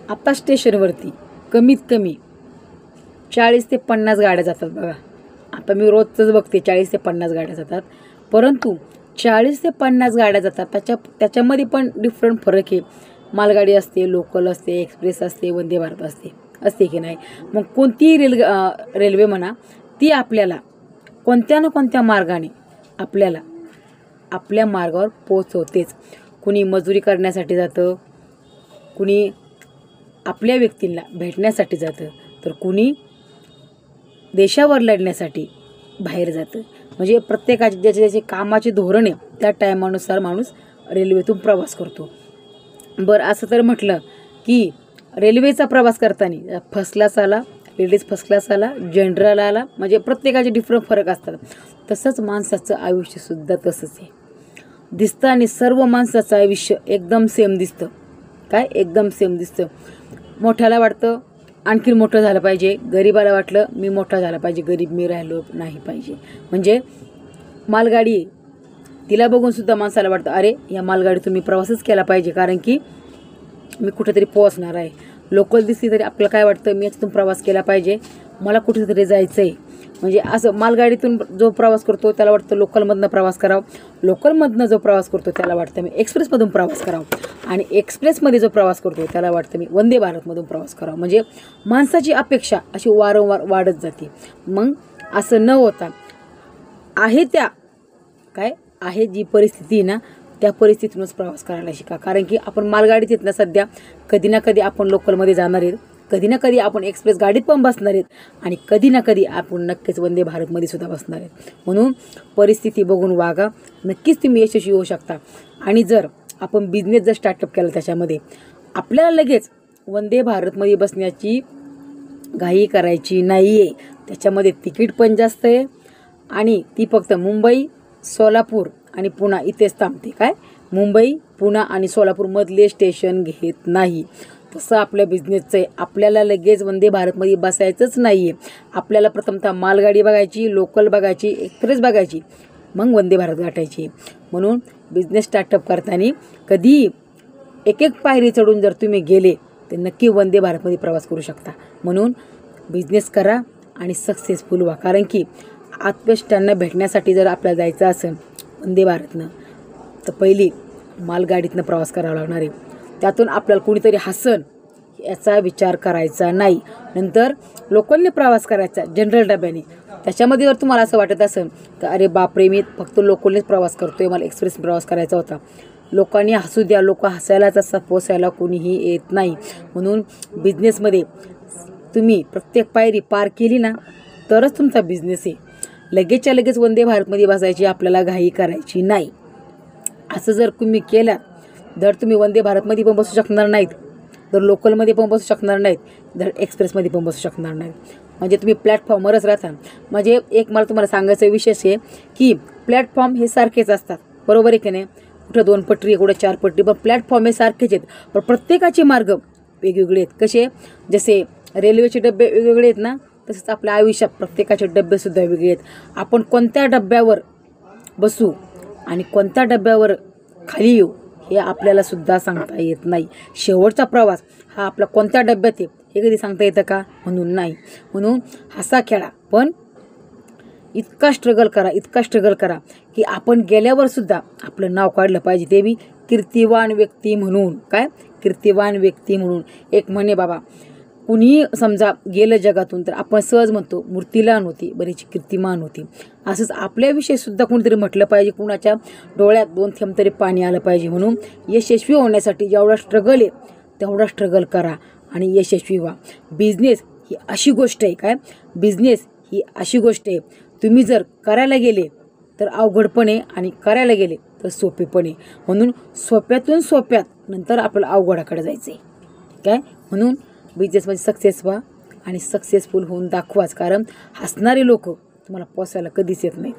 आता स्टेशनवरती कमीत कमी 40 ते 50 गाड्या जातात बघा. आता मी रोजच बघते 40 ते 50 गाड्या जातात, परंतु 40 ते 50 गाड्या जातात त्याच्यामध्ये पण डिफरंट फरक आहे. मालगाडी असते, लोकल असते, एक्सप्रेस असते, वंदे भारत असते की नाही. मग कोणतीही रेल्वे म्हणा ती आपल्याला कोणत्या ना कोणत्या मार्गाने आपल्याला आपल्या मार्गावर पोहोचवतेच. कुणी मजुरी करण्यासाठी जातं, कुणी आपल्या व्यक्तींना भेटण्यासाठी जातं, तर कुणी देशावर लढण्यासाठी बाहेर जातं. म्हणजे प्रत्येकाचे ज्याचे कामाचे धोरण आहे त्या टायमानुसार माणूस रेल्वेतून प्रवास करतो. बरं, असं तर म्हटलं की रेल्वेचा प्रवास करताना फर्स्ट क्लास आला, लेडीज फर्स्ट क्लास आला, जनरल आला, म्हणजे प्रत्येकाचे डिफरंट फरक असतात. तसंच माणसाचं आयुष्यसुद्धा तसंच आहे. दिसतं आणि सर्व माणसाचं आयुष्य एकदम सेम दिसतं. काय एकदम सेम दिसतं. मोठ्याला वाटतं आणखीन मोठं झालं पाहिजे, गरीबाला वाटलं मी मोठा झाला पाहिजे, गरीब मी राहिलो नाही पाहिजे. म्हणजे मालगाडी आहे, तिला बघून सुद्धा माणसाला वाटतं अरे या मालगाडीतून मी प्रवासच केला पाहिजे, कारण की मी कुठेतरी पोहोचणार आहे. लोकल दिसली तरी आपल्याला काय वाटतं मी याच्यातून प्रवास केला पाहिजे, मला कुठेतरी जायचं आहे. म्हणजे असं मालगाडीतून जो प्रवास करतो त्याला वाटतं लोकलमधनं प्रवास करावं, लोकलमधनं जो प्रवास करतो त्याला वाटतं मी एक्सप्रेसमधून प्रवास करावं, आणि एक्सप्रेसमध्ये जो प्रवास करतो त्याला वाटतं मी वंदे भारतमधून प्रवास करावं. म्हणजे माणसाची अपेक्षा अशी वारंवार वाढत जाते. मग असं न होता आहे त्या काय आहे जी परिस्थिती ना त्या परिस्थितीतूनच प्रवास करायला शिका. कारण की आपण मालगाडीत येत ना सध्या, कधी ना कधी आपण लोकलमध्ये जाणार आहेत, कधी ना कधी आपण एक्सप्रेस गाडीत पण बसणार आहेत, आणि कधी ना कधी आपण नक्कीच वंदे भारतमध्ये सुद्धा बसणार आहेत. म्हणून परिस्थिती बघून वागा, नक्कीच तुम्ही यशस्वी होऊ शकता. आणि जर आपण बिझनेस जर स्टार्टअप केला त्याच्यामध्ये आपल्याला लगेच वंदे भारतमध्ये बसण्याची घाई करायची नाही आहे. त्याच्यामध्ये तिकीट पण जास्त आहे आणि ती फक्त मुंबई, सोलापूर आणि पुणा इथेच थांबते. काय मुंबई, पुणा आणि सोलापूरमधले स्टेशन घेत नाही. तसं आपल्या बिझनेसचं आहे. आपल्याला लगेच वंदे भारतमध्ये बसायचंच नाही आहे. आपल्याला प्रथमतः मालगाडी बघायची, लोकल बघायची, एक्सप्रेस बघायची, मग वंदे भारत गाठायची. म्हणून बिझनेस स्टार्टअप करताना कधी एक पायरी चढून जर तुम्ही गेले तर नक्की वंदे भारतमध्ये प्रवास करू शकता. म्हणून बिझनेस करा आणि सक्सेसफुल व्हा. कारण की आत्मनिष्ठांना भेटण्यासाठी जर आपल्याला जायचं असेल वंदे भारतनं तर पहिली मालगाडीतनं प्रवास करावा लागणार आहे. त्यातून आपल्याला कुणीतरी हसन याचा विचार करायचा नाही. नंतर लोकलने प्रवास करायचा जनरल डब्याने. त्याच्यामध्ये जर तुम्हाला असं वाटत असेल तर अरे बापरे मी फक्त लोकलनेच प्रवास करतोय, मला एक्सप्रेस प्रवास करायचा होता, लोकांनी हसू द्या, लोक हसायलाच असतात, पोसायला कोणीही येत नाही. म्हणून बिझनेसमध्ये तुम्ही प्रत्येक पायरी पार केली ना तरच तुमचा बिझनेस आहे. लगेचच्या लगेच वंदे भारतमध्ये बसायची आपल्याला घाई करायची नाही. असं जर तुम्ही केलं तर तुम्ही वंदे भारतमध्ये पण बसू शकणार नाहीत, तर लोकलमध्ये पण बसू शकणार नाहीत, तर एक्सप्रेसमध्ये पण बसू शकणार नाहीत. म्हणजे तुम्ही प्लॅटफॉर्मवरच राहता. म्हणजे एक मला तुम्हाला सांगायचं विशेष आहे की प्लॅटफॉर्म हे सारखेच असतात, बरोबर आहे की नाही. कुठं 2 पटरी कुठं 4 पटरी, पण प्लॅटफॉर्म हे सारखेच आहेत, पण प्रत्येकाचे मार्ग वेगवेगळे आहेत. कसे जसे रेल्वेचे डबे वेगवेगळे आहेत ना, तसंच आपल्या आयुष्यात प्रत्येकाचे डबेसुद्धा वेगळे आहेत. आपण कोणत्या डब्यावर बसू आणि कोणत्या डब्यावर खाली येऊ हे आपल्याला सुद्धा सांगता येत नाही. शेवटचा प्रवास हा आपला कोणत्या डब्यात आहे हे कधी सांगता येतं का? म्हणून नाही. म्हणून हसा खेळा, पण इतका स्ट्रगल करा की आपण गेल्यावर सुद्धा आपलं नाव काढलं पाहिजे, ते बी कीर्तिवान व्यक्ती म्हणून. काय कीर्तिवान व्यक्ती म्हणून. एक म्हणे बाबा, कुणी समजा गेलं जगातून तर आपण सहज म्हणतो मूर्तिलान होती, बरीच कीर्तिमान होती. असंच आपल्याविषयी सुद्धा कोणीतरी म्हटलं पाहिजे, कुणाच्या डोळ्यात 2 थेंब तरी पाणी आलं पाहिजे. म्हणून यशस्वी होण्यासाठी जेवढा स्ट्रगल आहे तेवढा स्ट्रगल करा आणि यशस्वी व्हा. बिझनेस ही अशी गोष्ट आहे, काय बिझनेस ही अशी गोष्ट आहे, तुम्ही जर करायला गेले तर अवघडपण आहे आणि करायला गेले तर सोपेपण आहे. म्हणून सोप्यातून सोप्यात नंतर आपल्याला अवघडाकडे जायचं आहे. काय म्हणून बिझनेसमध्ये सक्सेस व्हा आणि सक्सेसफुल होऊन दाखवाच. कारण हसणारे लोक तुम्हाला पोसायला कधीच येत नाहीत.